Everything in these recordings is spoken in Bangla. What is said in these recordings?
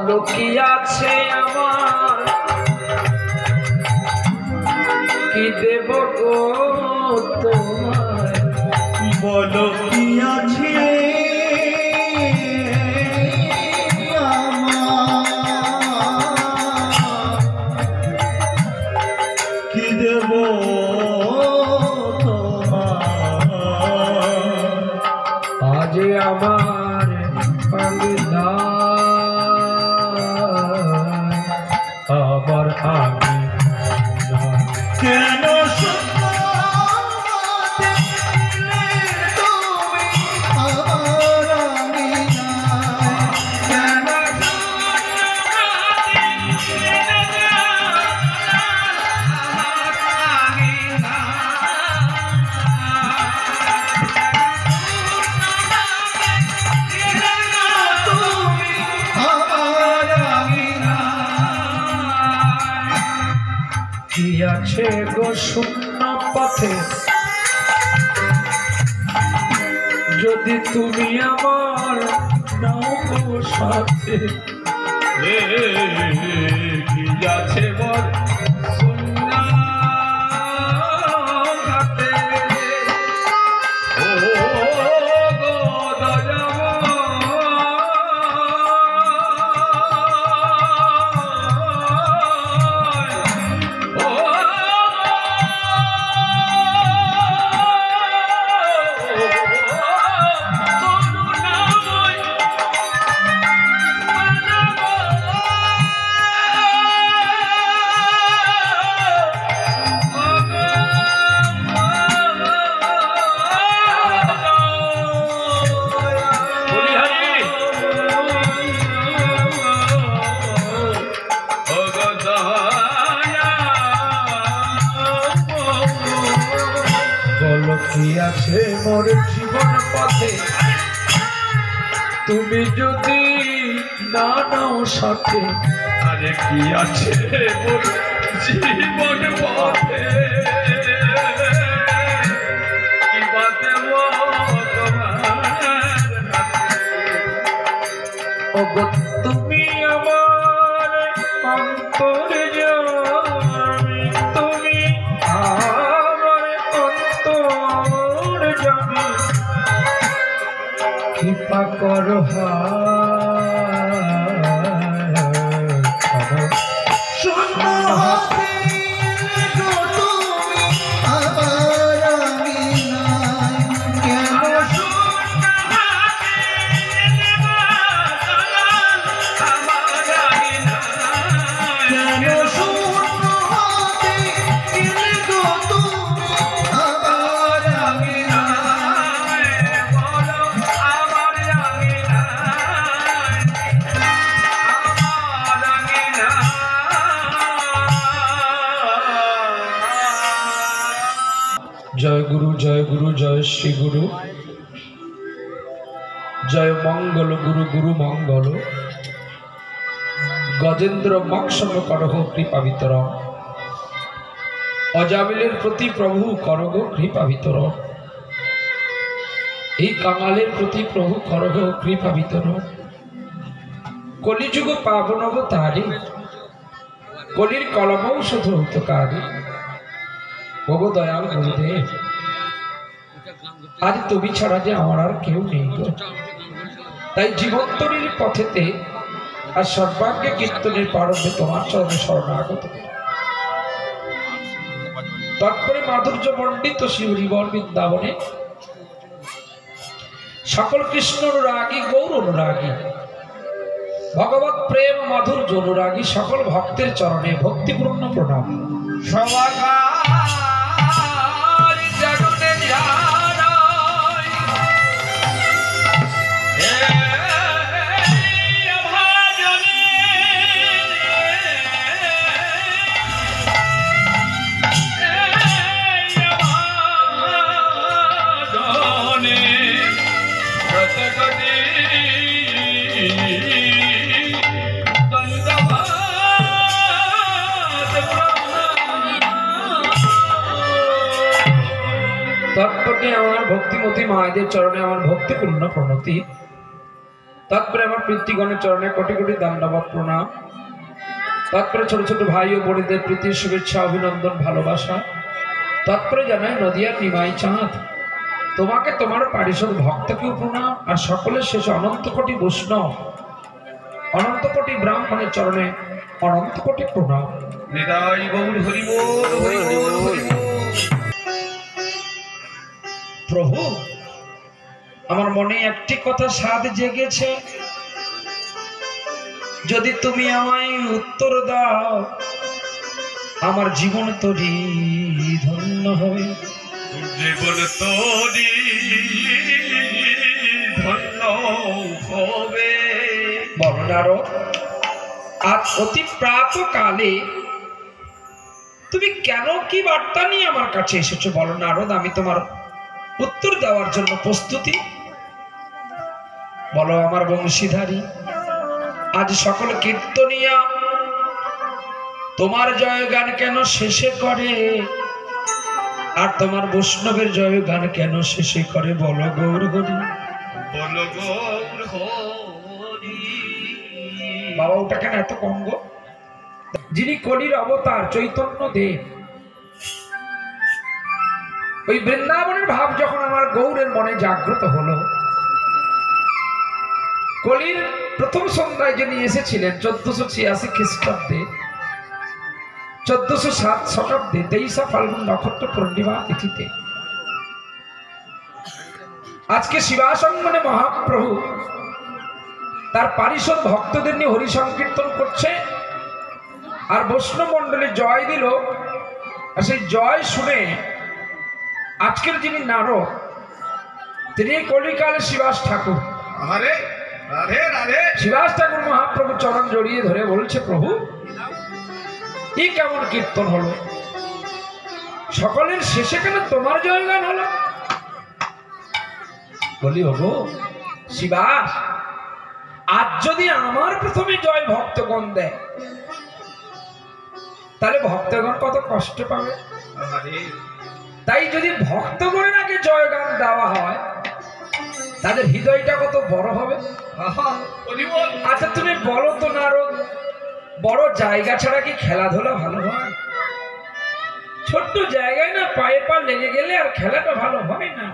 বলো কি আছে আমার, কি দেব গো তোমায়, বলো কি আছে আমার, কি দেব তোমায়। আজ আমার পাগলা আবার আমি কেন কি আছে গো শূন্য পথে, যদি তুমি আমার নাও গো সাথে, কি আছে বল শূন্য ঘাটে, ও গো কি আছে মোর জীবন পথে, তুমি যদি না নাও সাথে, আরে কি আছে মোর জীবন পথে, কি বাতে ও তোমার, তুমি আমার অন্তরে জানি, তুমি কৃপা করো শূন্য হাতে গো তুমি আমার আমি নাই, কেন শূন্য হাতে আমার আমি নাই, কেন শূন্য হাতে গো তুমি আমার আমি নাই, বলো আমার আমি নাই, আমার আমি নাই। জয় গুরু, জয় গুরু, জয় শ্রী গুরু, জয় মঙ্গল গুরু, গুরু মঙ্গল, গজেন্দ্র মক্ষম করহ কৃপা বিতরণ, অজামিলের প্রতি প্রভু করহ কৃপা বিতরণ, এই কাঙালের প্রতি প্রভু করহ কৃপা বিতরণ, কলিযুগ পাবন অবতারে, কলির কলম ঔষধ হতকারী, ভগো দয়াল গুরুদেব, আজ তুমি ছাড়া যে আমার আর কেউ নেই গো, তাই জীবন্তরীর পথেতে আর সর্বাঙ্গে কীর্তনের প্রারম্ভে তোমার চরণে শরণাগত। তারপরে মাধুর্য মণ্ডিত শিহরিবর বৃন্দাবনে সকল কৃষ্ণ অনুরাগী, গৌর অনুরাগী, ভগবত প্রেম মাধুর্য অনুরাগী সকল ভক্তের চরণে ভক্তিপূর্ণ প্রণাম। তৎপরে আমার ভক্তিমতী মায়েদের চরণে আমার ভক্তিপূর্ণ প্রণতি। তারপরে আমার পিতৃগণের চরণে কোটি কোটি দণ্ডবত প্রণাম। তারপরে ছোট ছোট ভাই ও বোনেদের প্রীতি শুভেচ্ছা অভিনন্দন ভালোবাসা। তারপরে জানাই নদিয়ার নিমাই চাঁদ, তোমাকে তোমার পারিষদ ভক্তকেও প্রণাম, আর সকলের শেষে অনন্ত কোটি বৈষ্ণব অনন্ত কোটি ব্রাহ্মণের চরণে অনন্ত কোটি প্রণাম। নিতাই গৌর হরি বল, হরি বল, হরি বল। প্রভু, আমার মনে একটি কথা সাধ জেগেছে, যদি তুমি আমায় উত্তর দাও আমার জীবন তোরই ধন্য হবে। জীবন তোরি ধন্য হবে। বলো নারদ, আজ অতি প্রাতকালে তুমি কেন কি বার্তা নিয়ে আমার কাছে এসেছো? বলো নারদ, আমি তোমার উত্তর দেওয়ার জন্য প্রস্তুতি। বলো আমার বংশীধারী, আজ সকল কীর্তনিয়া তোমার জয়গান কেন শেষে করে, আর তোমার বৈষ্ণবের জয়গান কেন শেষে করে? বলো গৌর হরি, বলো গৌর হরি। বাবা ওটা কেন এত কম গো? যিনি কলির অবতার চৈতন্য দেব, ওই বৃন্দাবনের ভাব যখন আমার গৌরের মনে জাগ্রত হলো, কলির প্রথম সন্ধ্যায় যিনি এসেছিলেন 1486 খ্রিস্টাব্দে, 1407 শতাব্দে 23 ফাল্গুন নক্ষত্র পূর্ণিমা তিথিতে, আজকে শিবাসঙ্গনে মহাপ্রভু তার পারিষদ ভক্তদের নিয়ে হরি সংকীর্তন করছে, আর বৈষ্ণব মণ্ডলী জয় দিল। আর সেই জয় শুনে আজকের যিনি নারদ, তিনি কলিকালে শিবাস ঠাকুর। আরে রাধে রাধে। শিবাস ঠাকুর মহাপ্রভু চরণ জড়িয়ে ধরে বলছে, প্রভু এই কেমন কীর্তন হলো, সকলের শেষে কেন তোমার জয়গান হলো? বলি ওগো শিবাস, আজ যদি আমার প্রথমে জয় ভক্তগণ দেয়, তাহলে ভক্তগণ কত কষ্ট পাবে। তাই যদি ভক্তগণের আগে জয়গান দেওয়া হয়, তাদের হৃদয়টা কত বড় হবে। আচ্ছা তুমি বলো তো নারদ, বড় জায়গা ছাড়া কি খেলাধুলা ভালো হয়? ছোট্ট জায়গায় না পায়ে পা লেগে গেলে আর খেলাটা ভালো হয় না।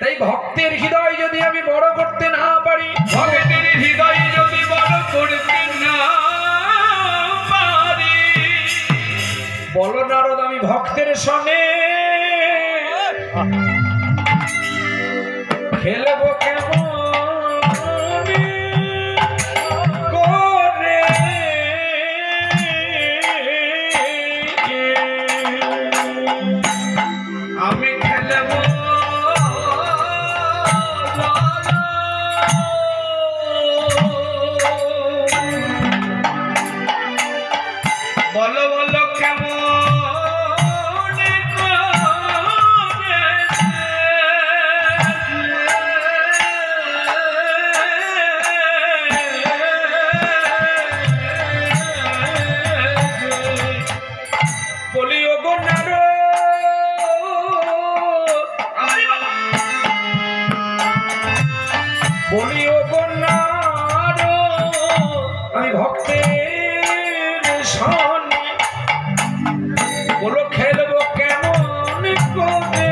তাই ভক্তের হৃদয় যদি আমি বড় করতে না পারি, ভক্তের হৃদয় যদি বড় করতে না পারি, বলো নারদ আমি ভক্তের সঙ্গে খেলবো কেমন করে? আমি খেলবো বলো বলো কেমন বলি ওগো নারদ, বলি ওগো নারদ, আমি ভক্তের সঙ্গে বলো খেলবো কেমন করে?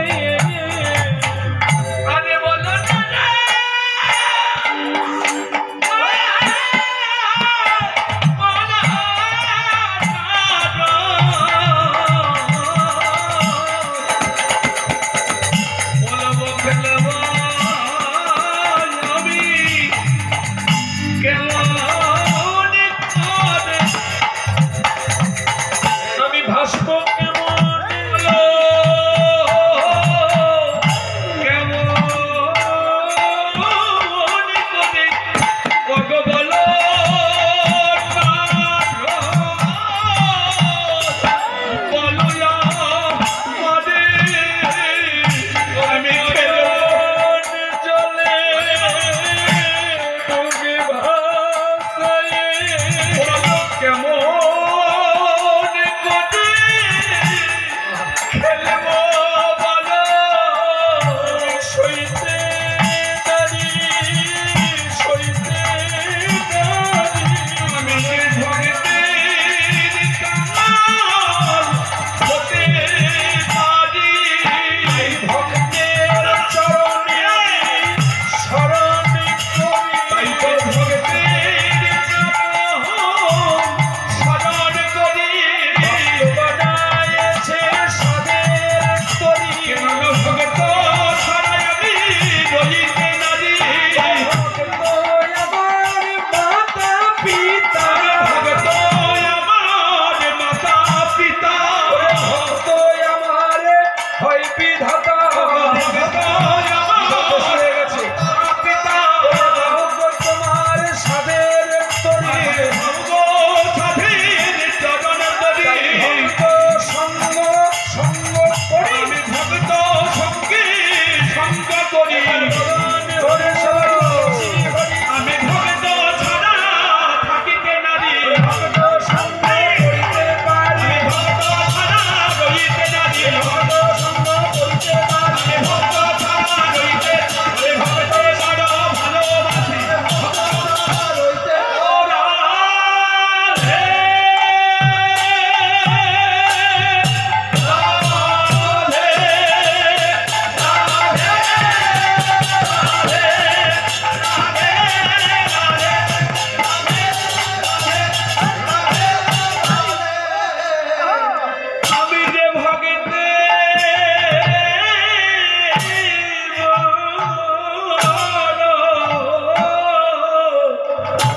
আরে বলো না বলবো খেলবো আমি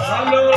ভালো